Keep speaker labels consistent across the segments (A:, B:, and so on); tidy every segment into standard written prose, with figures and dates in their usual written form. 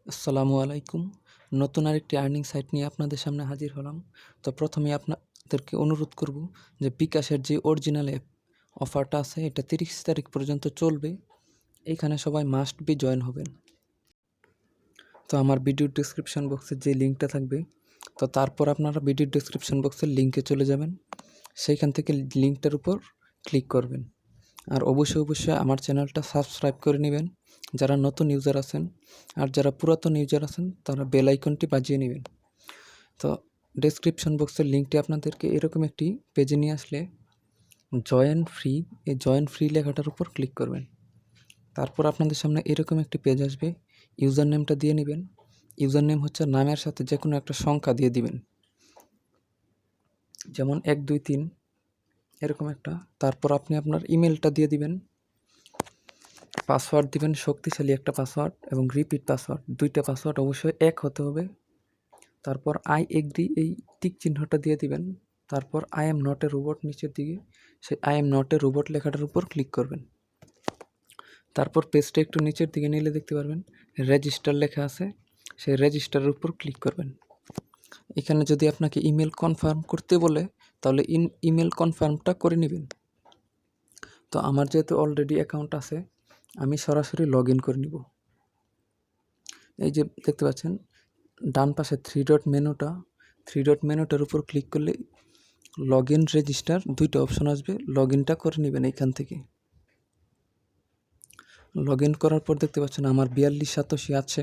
A: আসসালামু আলাইকুম। নতুন আরেকটি আর্নিং সাইট নিয়ে আপনাদের সামনে হাজির হলাম। তো প্রথমেই আপনাদেরকে অনুরোধ করব যে বিকাশের যে অরিজিনাল অ্যাপ অফারটা আছে এটা ৩০ তারিখ পর্যন্ত চলবে। এইখানে সবাই মাস্ট বি জয়েন হবেন। তো আমার ভিডিওর ডেসক্রিপশন বক্সে যে লিঙ্কটা থাকবে, তো তারপর আপনারা ভিডিওর ডেসক্রিপশন বক্সের লিঙ্কে চলে যাবেন। সেইখান থেকে লিঙ্কটার উপর ক্লিক করবেন। আর অবশ্যই আমার চ্যানেলটা সাবস্ক্রাইব করে নেবেন যারা নতুন ইউজার আছেন, আর যারা পুরাতন ইউজার আছেন তারা বেল আইকনটি বাজিয়ে নেবেন। তো ডেসক্রিপশন বক্সের লিঙ্কটি আপনাদেরকে এরকম একটি পেজে নিয়ে আসলে জয়েন ফ্রি, এই জয়েন ফ্রি লেখাটার উপর ক্লিক করবেন। তারপর আপনাদের সামনে এরকম একটি পেজ আসবে। ইউজার নেমটা দিয়ে নেবেন। ইউজার নেম হচ্ছে নামের সাথে যে কোনো একটা সংখ্যা দিয়ে দিবেন, যেমন 1 2 3 এরকম একটা। তারপর আপনি আপনার ইমেলটা দিয়ে দিবেন। পাসওয়ার্ড দিবেন শক্তিশালী একটা পাসওয়ার্ড এবং রিপিট পাসওয়ার্ড, দুইটা পাসওয়ার্ড অবশ্যই এক হতে হবে। তারপর আই এগ্রি এই টিক চিহ্নটা দিয়ে দিবেন। তারপর I am not a robot নিচের দিকে, সেই I am not a robot লেখাটার উপর ক্লিক করবেন। তারপর পেজটা একটু নিচের দিকে নিলে দেখতে পারবেন রেজিস্টার লেখা আছে, সেই রেজিস্টারের উপর ক্লিক করবেন। এখানে যদি আপনাকে ইমেল কনফার্ম করতে বলে তাহলে ইমেল কনফার্মটা করে নেবেন। তো আমার যেহেতু অলরেডি অ্যাকাউন্ট আছে, আমি সরাসরি লগ ইন করে নিব। এই যে দেখতে পাচ্ছেন ডান পাশে থ্রি ডট মেনুটার উপর ক্লিক করলে লগ ইন রেজিস্টার দুইটা অপশন আসবে। লগ ইনটা করে নেবেন এইখান থেকে। লগ ইন করার পর দেখতে পাচ্ছেন আমার 42 সাতোশি আছে।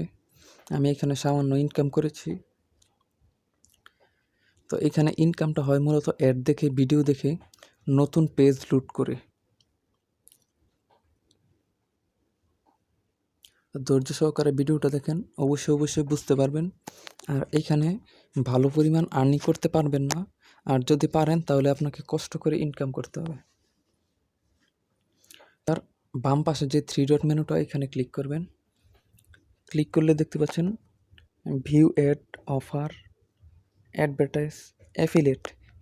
A: আমি এখানে সামান্য ইনকাম করেছি। তো এখানে ইনকামটা হয় মূলত অ্যাড দেখে, ভিডিও দেখে, নতুন পেজ লুট করে। ধৈর্য সহকারে ভিডিওটা দেখেন, অবশ্যই বুঝতে পারবেন। আর এইখানে ভালো পরিমাণ আর্নিং করতে পারবেন না, আর যদি পারেন তাহলে আপনাকে কষ্ট করে ইনকাম করতে হবে। তার বাম পাশে যে থ্রি ডট মেনুটা, এখানে ক্লিক করবেন। ক্লিক করলে দেখতে পাচ্ছেন ভিউ অ্যাড, অফার, অ্যাডভার্টাইজ,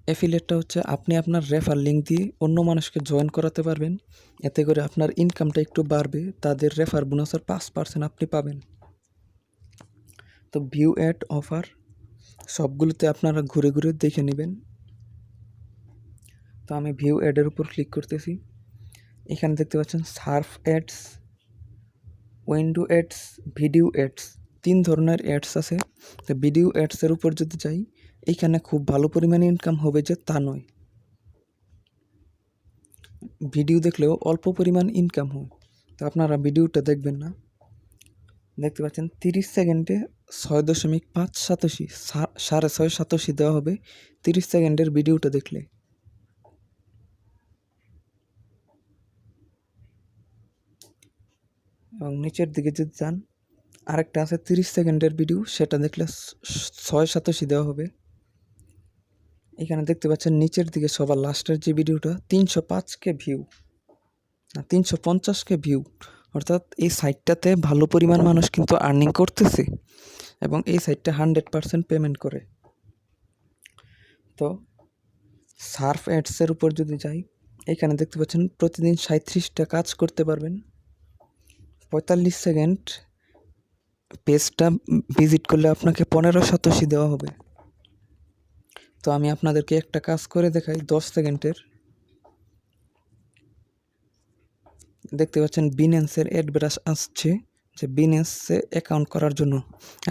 A: অ্যাফিলিয়েটটা হচ্ছে আপনি আপনার রেফার লিঙ্ক দিয়ে অন্য মানুষকে জয়েন করাতে পারবেন। এতে করে আপনার ইনকামটা একটু বাড়বে, তাদের রেফার বোনাসের 5% আপনি পাবেন। তো ভিউ অ্যাড, অফার সবগুলোতে আপনারা ঘুরে ঘুরে দেখে নেবেন। তো আমি ভিউ অ্যাডের উপর ক্লিক করতেছি। এখানে দেখতে পাচ্ছেন Surf ads, window ads, video ads, 3 ধরনের অ্যাডস আছে। তো ভিডিও অ্যাডসের উপর যদি যাই, এইখানে খুব ভালো পরিমাণে ইনকাম হবে যে তা নয়। ভিডিও দেখলেও অল্প পরিমাণ ইনকাম হয়, তো আপনারা ভিডিওটা দেখবেন না। দেখতে পাচ্ছেন 30 সেকেন্ডে 6.5 সাতোশি, 6.5 সাতোশি দেওয়া হবে 30 সেকেন্ডের ভিডিওটা দেখলে। এবং নিচের দিকে যদি যান, আরেকটা আছে 30 সেকেন্ডের ভিডিও, সেটা দেখলে 6 সাতোশি দেওয়া হবে। এখানে দেখতে পাচ্ছেন নিচের দিকে সবার লাস্টের যে ভিডিওটা 305K ভিউ, না 350K ভিউ। অর্থাৎ এই সাইটটাতে ভালো পরিমাণ মানুষ কিন্তু আর্নিং করতেছে এবং এই সাইটটা 100% পেমেন্ট করে। তো সার্ফ অ্যাডসের উপর যদি যাই, এখানে দেখতে পাচ্ছেন প্রতিদিন 37টা কাজ করতে পারবেন। 45 সেকেন্ড পেজটা ভিজিট করলে আপনাকে 15 সাতোশি দেওয়া হবে। তো আমি আপনাদেরকে একটা কাজ করে দেখাই 10 সেকেন্ডের। দেখতে পাচ্ছেন বিনেন্সের অ্যাডভার্টাইজ আসছে যে বিনেন্সে অ্যাকাউন্ট করার জন্য।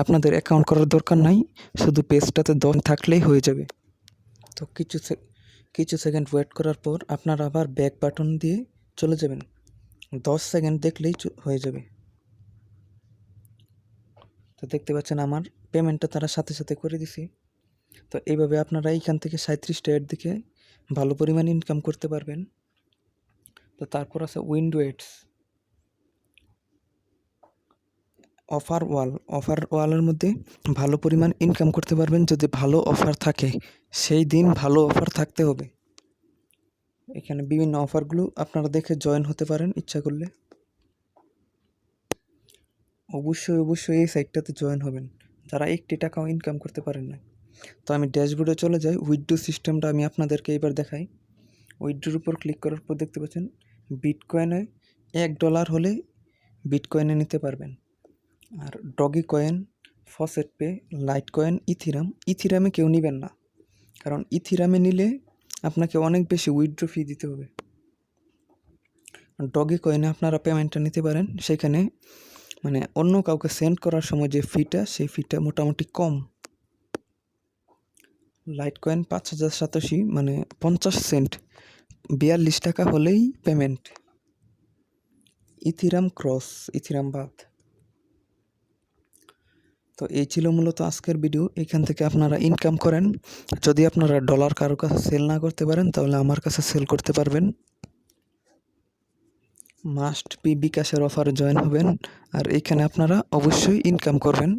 A: আপনাদের অ্যাকাউন্ট করার দরকার নাই, শুধু পেজটাতে 10 থাকলেই হয়ে যাবে। তো কিছু সেকেন্ড ওয়েট করার পর আপনারা আবার ব্যাক বাটন দিয়ে চলে যাবেন। 10 সেকেন্ড দেখলেই হয়ে যাবে। তো দেখতে পাচ্ছেন আমার পেমেন্টটা তারা সাথে সাথে করে দিছি। তো এইভাবে আপনারা এইখান থেকে 37টা অ্যাড দেখে ভালো পরিমাণ ইনকাম করতে পারবেন। তো তারপর আছে উইন্ডো অ্যাডস, অফার ওয়ালের মধ্যে ভালো পরিমাণ ইনকাম করতে পারবেন যদি ভালো অফার থাকে। সেই দিন ভালো অফার থাকতে হবে। এখানে বিভিন্ন অফারগুলো আপনারা দেখে জয়েন হতে পারেন ইচ্ছা করলে। অবশ্যই এই সাইটটাতে জয়েন হবেন যারা 1 টাকাও ইনকাম করতে পারেন না। তো আমি ড্যাশবোর্ডে চলে যাই, উইথড্র সিস্টেমটা আমি আপনাদেরকে এবার দেখাই। উইথড্রোর উপর ক্লিক করার পর দেখতে পাচ্ছেন বিটকয়েনে $1 হলে বিটকয়েনে নিতে পারবেন। আর Dogecoin, FaucetPay, Litecoin, Ethereum. ইথিরামে কেউ নেবেন না, কারণ ইথিরামে নিলে আপনাকে অনেক বেশি উইথড্র ফি দিতে হবে। ডগি কয়েনে আপনারা পেমেন্টটা নিতে পারেন, সেখানে মানে অন্য কাউকে সেন্ড করার সময় যে ফিটা, সেই ফিটা মোটামুটি কম। লাইট কয়েন 5000 সাতোশি, মানে 50 সেন্ট, 42 টাকা হলেই পেমেন্ট। ইথিরাম ক্রস, ইথিরাম বাদ। তো এই ছিল মূলত আজকের ভিডিও। এখান থেকে আপনারা ইনকাম করেন। যদি আপনারা ডলার কারো কাছে সেল না করতে পারেন, তাহলে আমার কাছে সেল করতে পারবেন। মাস্ট বি বিকাশের অফারে জয়েন হবেন, আর এখানে আপনারা অবশ্যই ইনকাম করবেন।